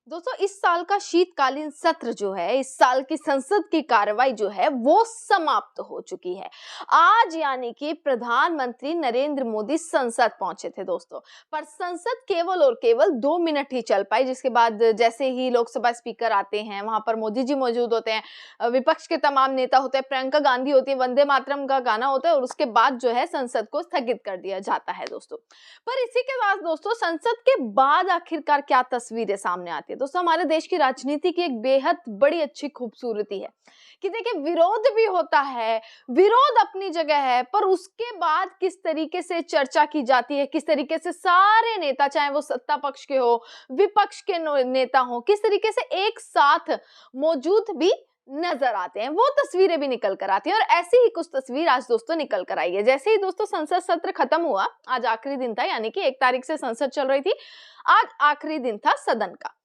दोस्तों इस साल का शीतकालीन सत्र जो है, इस साल की संसद की कार्रवाई जो है वो समाप्त हो चुकी है। आज यानी कि प्रधानमंत्री नरेंद्र मोदी संसद पहुंचे थे दोस्तों। पर संसद केवल और केवल 2 मिनट ही चल पाई, जिसके बाद जैसे ही लोकसभा स्पीकर आते हैं वहां पर मोदी जी मौजूद होते हैं, विपक्ष के तमाम नेता होते हैं, प्रियंका गांधी होती है, वंदे मातरम का गाना होता है और उसके बाद जो है संसद को स्थगित कर दिया जाता है दोस्तों। पर इसी के बाद दोस्तों संसद के बाद आखिरकार क्या तस्वीरें सामने आती है। दोस्तों हमारे देश की राजनीति की एक बेहद बड़ी अच्छी खूबसूरती है कि देखिए विरोध भी होता है, विरोध अपनी जगह है, पर उसके बाद किस तरीके से चर्चा की जाती है, किस तरीके से सारे नेता, चाहे वो सत्ता पक्ष के हो, विपक्ष के नेता हो, किस तरीके से एक साथ मौजूद भी नजर आते हैं, वो तस्वीरें भी निकल कर आती हैं। और ऐसी ही कुछ तस्वीर आज दोस्तों निकल कर आई है। जैसे ही दोस्तों संसद सत्र खत्म हुआ, आज आखिरी दिन था, यानी कि 1 तारीख से संसद चल रही थी, आज आखिरी दिन था सदन का।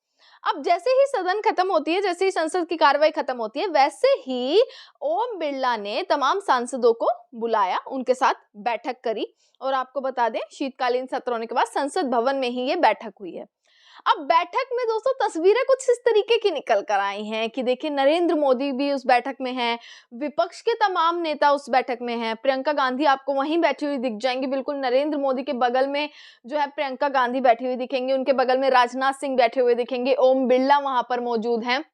अब जैसे ही सदन खत्म होती है, जैसे ही संसद की कार्रवाई खत्म होती है, वैसे ही ओम बिरला ने तमाम सांसदों को बुलाया, उनके साथ बैठक करी। और आपको बता दें, शीतकालीन सत्र होने के बाद संसद भवन में ही ये बैठक हुई है। अब बैठक में दोस्तों तस्वीरें कुछ इस तरीके की निकल कर आई हैं कि देखिए नरेंद्र मोदी भी उस बैठक में हैं, विपक्ष के तमाम नेता उस बैठक में हैं, प्रियंका गांधी आपको वहीं बैठी हुई दिख जाएंगी, बिल्कुल नरेंद्र मोदी के बगल में जो है प्रियंका गांधी बैठी हुई दिखेंगी, उनके बगल में राजनाथ सिंह बैठे हुए दिखेंगे, ओम बिरला वहां पर मौजूद हैं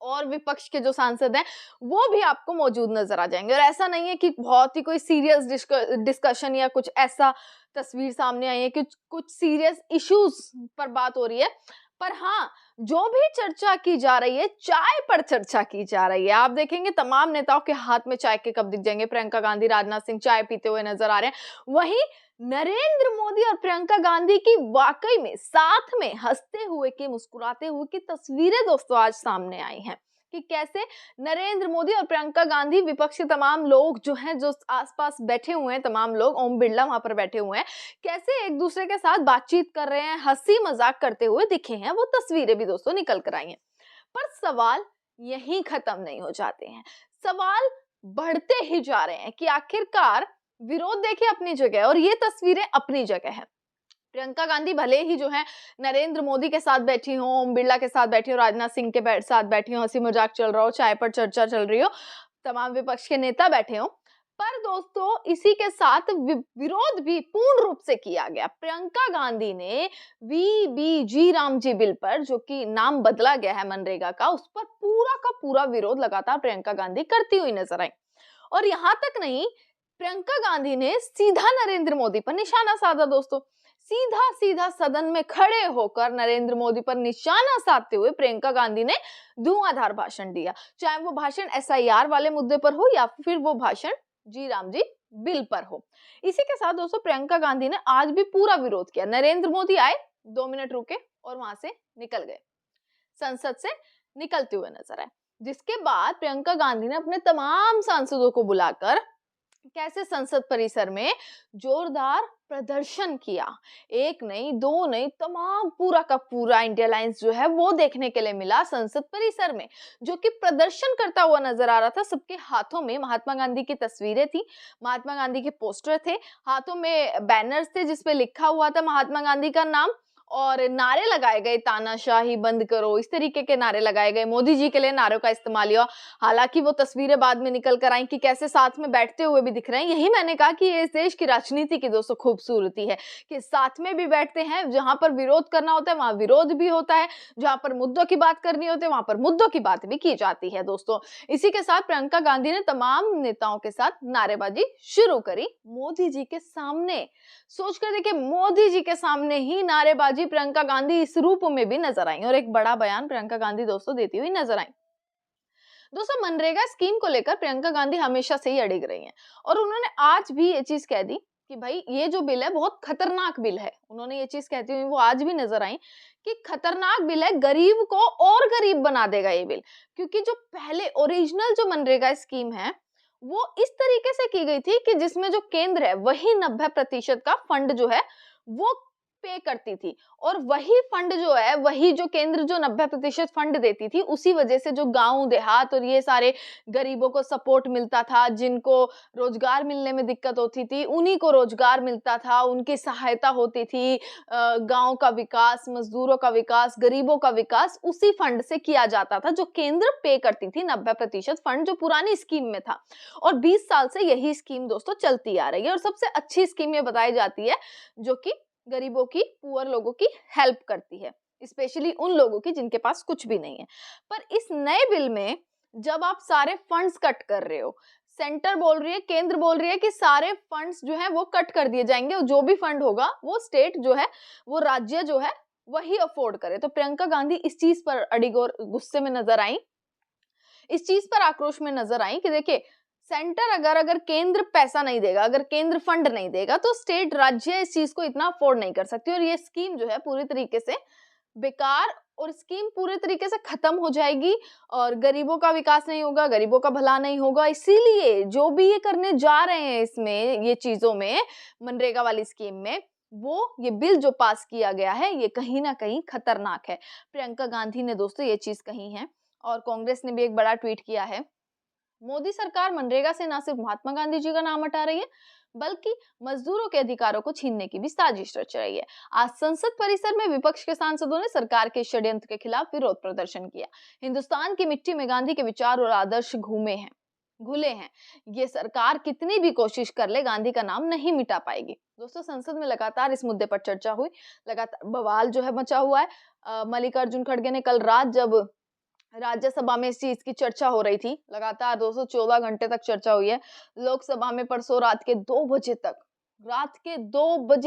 और विपक्ष के जो सांसद हैं वो भी आपको मौजूद नजर आ जाएंगे। और ऐसा नहीं है कि बहुत ही कोई सीरियस डिस्कशन या कुछ ऐसा तस्वीर सामने आई है कि कुछ सीरियस इश्यूज पर बात हो रही है, पर हाँ जो भी चर्चा की जा रही है चाय पर चर्चा की जा रही है। आप देखेंगे तमाम नेताओं के हाथ में चाय के कप दिख जाएंगे, प्रियंका गांधी, राजनाथ सिंह चाय पीते हुए नजर आ रहे हैं। वहीं नरेंद्र मोदी और प्रियंका गांधी की वाकई में साथ में हंसते हुए की, मुस्कुराते हुए की तस्वीरें दोस्तों आज सामने आई हैं कि कैसे नरेंद्र मोदी और प्रियंका गांधी, विपक्ष के तमाम लोग जो हैं, जो आसपास बैठे हुए हैं, तमाम लोग, ओम बिरला वहां पर बैठे हुए हैं, कैसे एक दूसरे के साथ बातचीत कर रहे हैं, हंसी मजाक करते हुए दिखे हैं। वो तस्वीरें भी दोस्तों निकल कर आई हैं। पर सवाल यहीं खत्म नहीं हो जाते हैं, सवाल बढ़ते ही जा रहे हैं कि आखिरकार विरोध देखिए अपनी जगह और ये तस्वीरें अपनी जगह है। प्रियंका गांधी भले ही जो है नरेंद्र मोदी के साथ बैठी हो, ओम बिरला के साथ बैठी हो, राजनाथ सिंह के साथ बैठी हो, हंसी मजाक चल रहा हो, चाय पर चर्चा चल रही हो, तमाम विपक्ष के नेता बैठे हो, पर दोस्तों इसी के साथ विरोध भी पूर्ण रूप से किया गया। प्रियंका गांधी ने वीबीजी रामजी बिल पर, जो कि नाम बदला गया है मनरेगा का, उस पर पूरा का पूरा विरोध लगातार प्रियंका गांधी करती हुई नजर आई। और यहां तक नहीं, प्रियंका गांधी ने सीधा नरेंद्र मोदी पर निशाना साधा दोस्तों। सीधा सीधा सदन में खड़े होकर नरेंद्र मोदी पर निशाना साधते हुए प्रियंका गांधी ने धुआंधार भाषण दिया, चाहे वो भाषण एसआईआर वाले मुद्दे पर हो या फिर वो भाषण जी राम जी बिल पर हो। इसी के साथ दोस्तों प्रियंका गांधी ने आज भी पूरा विरोध किया। नरेंद्र मोदी आए, 2 मिनट रुके और वहां से निकल गए, संसद से निकलते हुए नजर आए। जिसके बाद प्रियंका गांधी ने अपने तमाम सांसदों को बुलाकर कैसे संसद परिसर में जोरदार प्रदर्शन किया। एक नहीं, दो नहीं, तमाम पूरा का पूरा इंडिया लाइंस जो है वो देखने के लिए मिला संसद परिसर में, जो कि प्रदर्शन करता हुआ नजर आ रहा था। सबके हाथों में महात्मा गांधी की तस्वीरें थी, महात्मा गांधी के पोस्टर थे, हाथों में बैनर्स थे जिसपे लिखा हुआ था महात्मा गांधी का नाम, और नारे लगाए गए, तानाशाही बंद करो, इस तरीके के नारे लगाए गए। मोदी जी के लिए नारों का इस्तेमाल हुआ। हालांकि वो तस्वीरें बाद में निकल कर आई कि कैसे साथ में बैठते हुए भी दिख रहे हैं। यही मैंने कहा कि ये इस देश की राजनीति की दोस्तों खूबसूरती है कि साथ में भी बैठते हैं, जहां पर विरोध करना होता है वहां विरोध भी होता है, जहां पर मुद्दों की बात करनी होती है वहां पर मुद्दों की बात भी की जाती है दोस्तों। इसी के साथ प्रियंका गांधी ने तमाम नेताओं के साथ नारेबाजी शुरू करी मोदी जी के सामने। सोचकर देखिए, मोदी जी के सामने ही नारेबाजी प्रियंका गांधी इस रूप में भी नजर आई और एक बड़ा बयान प्रियंका गांधी दोस्तों देती हुई नजर आई। दोस्तों मनरेगा स्कीम को लेकर प्रियंका गांधी हमेशा से ही अड़िग रही हैं और उन्होंने आज भी ये चीज कह दी कि भाई ये जो बिल है बहुत खतरनाक बिल है। उन्होंने ये चीज कहती हुई वो आज भी नजर आई कि खतरनाक बिल है, गरीब को और गरीब बना देगा ये बिल। क्योंकि जो पहले ओरिजिनल जो मनरेगा स्कीम है वो इस तरीके से की गई थी कि जिसमें जो केंद्र है वही 90% का फंड जो है वो पे करती थी और वही फंड जो है, वही जो केंद्र जो 90% फंड देती थी, उसी वजह से जो गांव देहात और ये सारे गरीबों को सपोर्ट मिलता था, जिनको रोजगार मिलने में दिक्कत होती थी उन्हीं को रोजगार मिलता था, उनकी सहायता होती थी। गांव का विकास, मजदूरों का विकास, गरीबों का विकास उसी फंड से किया जाता था, जो केंद्र पे करती थी 90% फंड जो पुरानी स्कीम में था। और 20 साल से यही स्कीम दोस्तों चलती आ रही है और सबसे अच्छी स्कीम ये बताई जाती है जो कि गरीबों की, पुअर लोगों की हेल्प करती है, स्पेशली उन लोगों की जिनके पास कुछ भी नहीं है। पर इस नए बिल में जब आप सारे फंड्स कट कर रहे हो, सेंटर बोल रही है, केंद्र बोल रही है कि सारे फंड्स जो है वो कट कर दिए जाएंगे और जो भी फंड होगा वो स्टेट जो है, वो राज्य जो है वही अफोर्ड करे। तो प्रियंका गांधी इस चीज पर अड़िग और गुस्से में नजर आई, इस चीज पर आक्रोश में नजर आई कि देखिए, सेंटर अगर केंद्र पैसा नहीं देगा, अगर केंद्र फंड नहीं देगा तो स्टेट, राज्य इस चीज को इतना अफोर्ड नहीं कर सकती और ये स्कीम जो है पूरी तरीके से बेकार और स्कीम पूरे तरीके से खत्म हो जाएगी और गरीबों का विकास नहीं होगा, गरीबों का भला नहीं होगा। इसीलिए जो भी ये करने जा रहे हैं इसमें, ये चीजों में, मनरेगा वाली स्कीम में, वो ये बिल जो पास किया गया है ये कहीं ना कहीं खतरनाक है। प्रियंका गांधी ने दोस्तों ये चीज कही है और कांग्रेस ने भी एक बड़ा ट्वीट किया है। मोदी सरकार मनरेगा से न सिर्फ महात्मा गांधी जी का नाम हटा रही है बल्कि मजदूरों के अधिकारों को छीनने की भी साजिश रच रही है। आज संसद परिसर में विपक्ष के सांसदों ने सरकार के षड्यंत्र के खिलाफ विरोध प्रदर्शन किया। हिंदुस्तान की मिट्टी में गांधी के विचार और आदर्श घुले हैं। ये सरकार कितनी भी कोशिश कर ले गांधी का नाम नहीं मिटा पाएगी। दोस्तों, संसद में लगातार इस मुद्दे पर चर्चा हुई, लगातार बवाल जो है मचा हुआ है। मल्लिकार्जुन खड़गे ने कल रात जब राज्यसभा में इस चीज की चर्चा हो रही थी, लगातार 214 घंटे तक चर्चा हुई है। लोकसभा में परसों रात के 2 बजे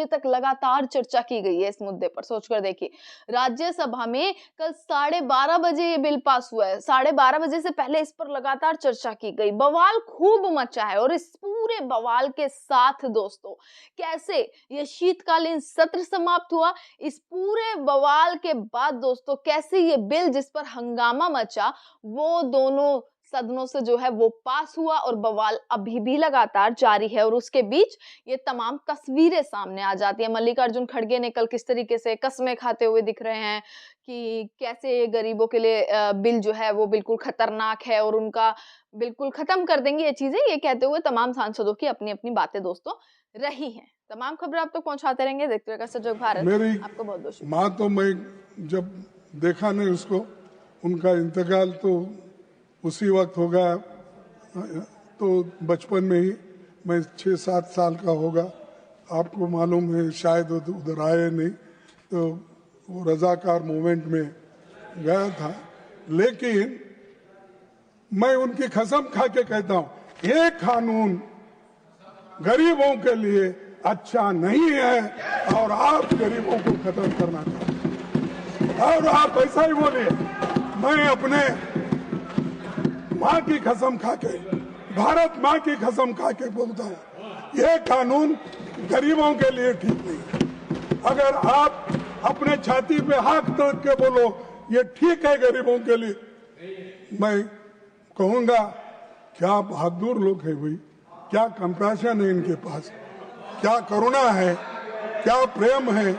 तक लगातार चर्चा की गई है इस मुद्दे पर। सोचकर देखिए, राज्यसभा में कल 12:30 बजे ये बिल पास हुआ है, 12:30 बजे से पहले इस पर लगातार चर्चा की गई, बवाल खूब मचा है। और इस पूरे बवाल के साथ दोस्तों, कैसे ये शीतकालीन सत्र समाप्त हुआ, इस पूरे बवाल के बाद दोस्तों कैसे ये बिल जिस पर हंगामा मचा वो दोनों सदनों से जो है वो पास हुआ और बवाल अभी भी लगातार जारी है। और उसके बीच ये तमाम तस्वीरें सामने आ जाती है। मल्लिकार्जुन खड़गे ने कल किस तरीके से कस्में खाते हुए दिख रहे हैं कि कैसे गरीबों के लिए बिल जो है वो बिल्कुल खतरनाक है और उनका बिल्कुल खत्म कर देंगे ये चीजें, ये कहते हुए तमाम सांसदों की अपनी अपनी बातें दोस्तों रही हैं। तमाम खबरें आप तक पहुंचाते रहेंगे, देखते रहिएगा सजग भारत। मेरी आपको बहुत बहुत माँ तो मैं जब देखा नहीं उसको, उनका इंतकाल तो उसी वक्त हो गया, तो बचपन में ही मैं 6-7 साल का होगा, आपको मालूम है, शायद उधर आए नहीं, तो वो रजाकार मूवमेंट में गया था। लेकिन मैं उनकी कसम खा के कहता हूँ, ये कानून गरीबों के लिए अच्छा नहीं है और आप गरीबों को खत्म करना चाहते हैं। और आप ऐसा ही बोलिए, मैं अपने माँ की कसम खा के, भारत माँ की कसम खा के बोलता हूँ, ये कानून गरीबों के लिए ठीक नहीं। अगर आप अपने छाती पे हाथ रख के बोलो ये ठीक है गरीबों के लिए, मैं कहूँगा क्या बहादुर लोग हैं भाई, क्या कंपैशन है इनके पास, क्या करुणा है, क्या प्रेम है।